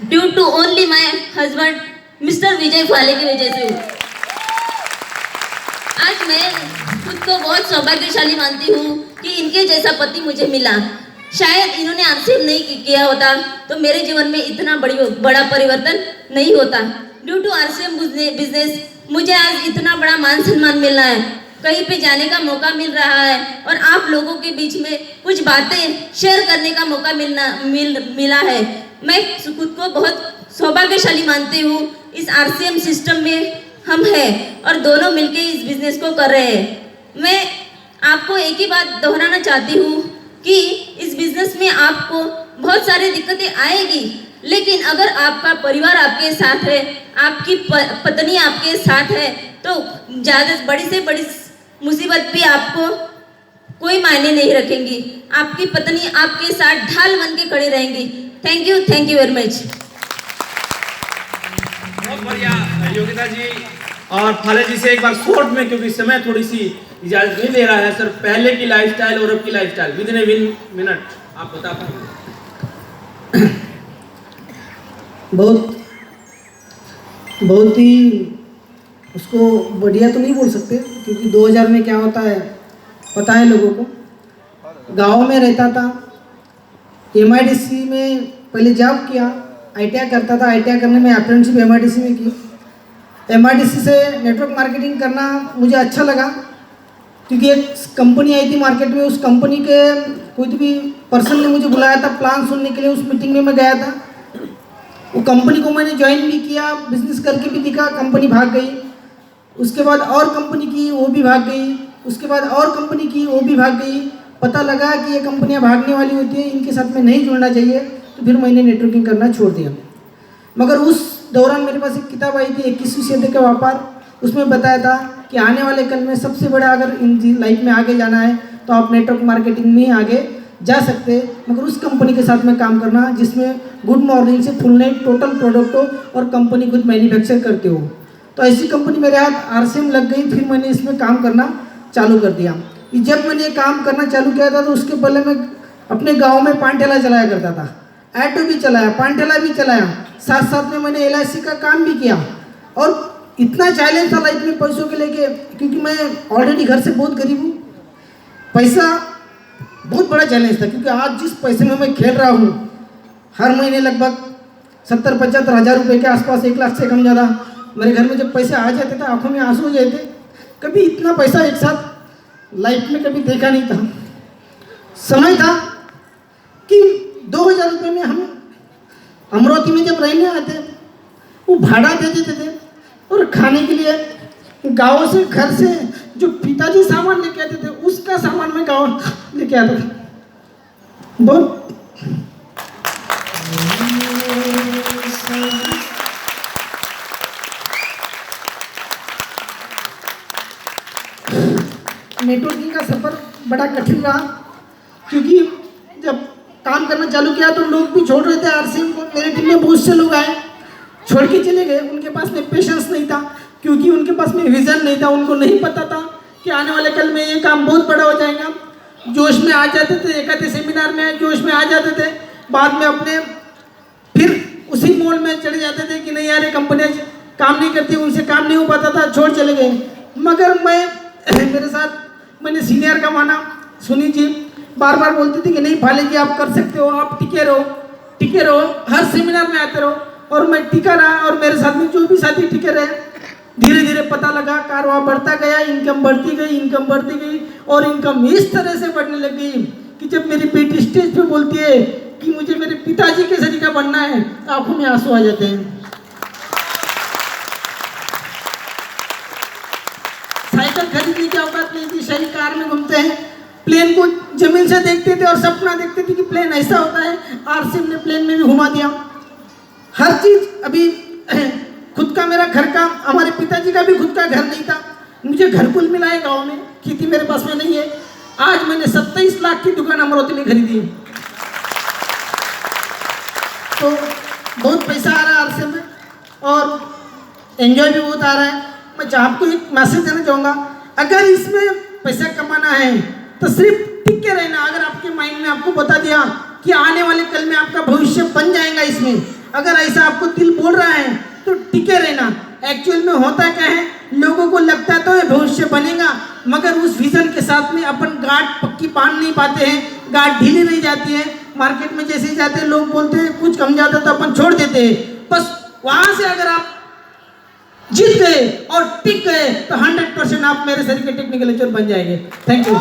Due to only my husband mister Vijay Phale की वजह से हूँ। आज मैं खुद को बहुत सौभाग्यशाली मानती हूँ कि इनके जैसा पति मुझे मिला। शायद इन्होंने आरसीएम नहीं किया होता तो मेरे जीवन में इतना बड़ा परिवर्तन नहीं होता। ड्यू टू आरसीएम बिजनेस मुझे आज इतना बड़ा मान सम्मान मिल रहा है, कहीं पे जाने का मौका मिल रहा है और आप लोगों के बीच में कुछ बातें शेयर करने का मौका मिला है। मैं खुद को बहुत सौभाग्यशाली मानती हूँ। इस आरसीएम सिस्टम में हम हैं और दोनों मिलके इस बिजनेस को कर रहे हैं। मैं आपको एक ही बात दोहराना चाहती हूँ कि इस बिजनेस में आपको बहुत सारी दिक्कतें आएगी, लेकिन अगर आपका परिवार आपके साथ है, आपकी पत्नी आपके साथ है, तो ज़्यादा बड़ी से बड़ी मुसीबत भी आपको कोई मायने नहीं रखेंगी। आपकी पत्नी आपके साथ ढाल बन के खड़ी रहेंगी। Thank you very much. बहुत बढ़िया योगिता जी। और फाले जी से एक बार शॉर्ट में, क्योंकि समय थोड़ी सी इजाजत नहीं दे रहा है सर, पहले की लाइफस्टाइल और अब की lifestyle with in a minute आप बता पाएंगे? बहुत ही उसको बढ़िया तो नहीं बोल सकते, क्योंकि 2000 में क्या होता है पता है लोगों को। गांव में रहता था, एमआईडीसी में पहले जॉब किया, आईटीआई करता था, आईटीआई करने में अप्रेंटिसशिप एमआईडीसी में की। एमआईडीसी से नेटवर्क मार्केटिंग करना मुझे अच्छा लगा, क्योंकि एक कंपनी आई थी मार्केट में, उस कंपनी के कोई भी पर्सन ने मुझे बुलाया था प्लान सुनने के लिए। उस मीटिंग में मैं गया था। वो कंपनी को मैंने ज्वाइन भी किया, बिजनेस करके भी दिखा, कंपनी भाग गई। उसके बाद और कंपनी की, वो भी भाग गई। उसके बाद और कंपनी की, वो भी भाग गई। पता लगा कि ये कंपनियां भागने वाली होती हैं, इनके साथ में नहीं जुड़ना चाहिए, तो फिर मैंने नेटवर्किंग करना छोड़ दिया। मगर उस दौरान मेरे पास एक किताब आई थी 21वीं सदी का व्यापार। उसमें बताया था कि आने वाले कल में सबसे बड़ा, अगर इन लाइफ में आगे जाना है तो आप नेटवर्क मार्केटिंग में ही आगे जा सकते हैं, मगर उस कंपनी के साथ में काम करना जिसमें गुड मॉर्निंग से फुल नाइट टोटल प्रोडक्ट हो और कंपनी खुद मैन्युफैक्चर करते हो। तो ऐसी कंपनी मेरे हाथ आरसीएम लग गई। फिर मैंने इसमें काम करना चालू कर दिया। जब मैंने ये काम करना चालू किया था तो उसके पहले मैं अपने गाँव में पान ठेला चलाया करता था, ऑटो भी चलाया, पान ठेला भी चलाया, साथ साथ में मैंने एलआईसी का काम भी किया। और इतना चैलेंज था लाइफ में पैसों के लेके, क्योंकि मैं ऑलरेडी घर से बहुत गरीब हूँ। पैसा बहुत बड़ा चैलेंज था, क्योंकि आज जिस पैसे में मैं खेल रहा हूँ, हर महीने लगभग 70-75 हज़ार रुपये के आसपास, 1 लाख से कम ज़्यादा मेरे घर में जब पैसे आ जाते थे आंखों में आंसू हो जाते। कभी इतना पैसा एक साथ लाइफ में कभी देखा नहीं था। समय था कि 2000 रुपये में हम अमरावती में जब रहने आते, वो भाड़ा दे देते थे और खाने के लिए गाँव से, घर से जो पिताजी सामान लेके आते थे, उसका सामान मैं गाँव लेके आता था। बहुत नेटवर्किंग का सफ़र बड़ा कठिन रहा, क्योंकि जब काम करना चालू किया तो लोग भी छोड़ रहे थे आरसीएम को। मेरे टीम में बहुत से लोग आए, छोड़ के चले गए। उनके पास में पेशेंस नहीं था, क्योंकि उनके पास में विजन नहीं था। उनको नहीं पता था कि आने वाले कल में ये काम बहुत बड़ा हो जाएगा। जोश में आ जाते थे, एक आधे सेमिनार में जोश में आ जाते थे, बाद में अपने फिर उसी मोल में चले जाते थे कि नहीं यार ये कंपनियाँ काम नहीं करती, उनसे काम नहीं हो पाता था, छोड़ चले गए। मगर मेरे साथ मैंने सीनियर का माना। सुनी जी बार बार बोलती थी कि नहीं फाले जी आप कर सकते हो, आप टिके रहो, हर सेमिनार में आते रहो। और मैं टिका रहा, और मेरे साथ में जो भी साथी टिके रहे, धीरे धीरे पता लगा कारवा बढ़ता गया, इनकम बढ़ती गई और इनकम इस तरह से बढ़ने लग गई कि जब मेरी बेटी स्टेज पे बोलती है कि मुझे मेरे पिताजी के सरीका बनना है, आंखों में आंसू आ जाते हैं। साइकिल खरीदने की औकात नहीं थी, शहरी कार में घूमते हैं, प्लेन को जमीन से देखते थे और सपना देखते थे कि प्लेन ऐसा होता है। आरसीएम ने प्लेन में भी घुमा दिया। हर चीज अभी खुद का, मेरा घर का, हमारे पिताजी का भी खुद का घर नहीं था। मुझे घर कुल मिला है गाँव में, खेती मेरे पास में नहीं है। आज मैंने 27 लाख की दुकान अमरावती में खरीदी है। तो बहुत पैसा आ रहा है आरसीएम में और एंजॉय भी बहुत आ रहा है। मैं आपको एक मैसेज देना चाहूँगा, अगर इसमें पैसा कमाना है तो सिर्फ टिक के रहना। अगर आपके माइंड में आपको बता दिया कि आने वाले कल में आपका भविष्य बन जाएगा, इसमें अगर ऐसा आपको दिल बोल रहा है तो टिके रहना। एक्चुअल में होता क्या है, लोगों को लगता तो है भविष्य बनेगा, मगर उस विजन के साथ में अपन गांठ पक्की बांध नहीं पाते हैं, गांठ ढीली नहीं जाती है। मार्केट में जैसे ही जाते हैं लोग बोलते हैं कुछ कम जाता तो अपन छोड़ देते हैं। बस वहां से अगर आप जीत गए और टिक गए तो 100% आप मेरे शरीर के टेक्निकल लेक्चर बन जाएंगे। Thank you.